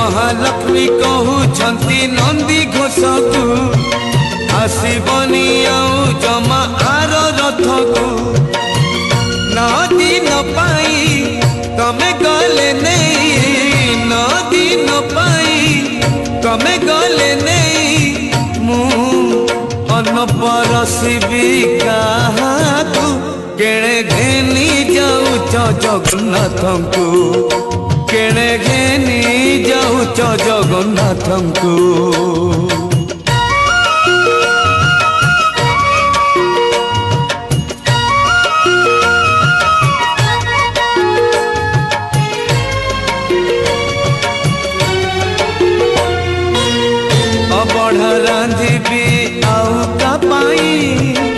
महालक्ष्मी कहूछंती नंदी घोष को आसबनी आउ जमा आर रथ को नदी न पाई तमे गले नहीं नदी न पाई तमे गले नहीं मु अन्न परसिबी काहाकू केणे घेनी जाऊच जगन्नाथ को केणे घेनी जाऊच जगन्नाथ को अबढ़ा रांधिबी आउ का पाई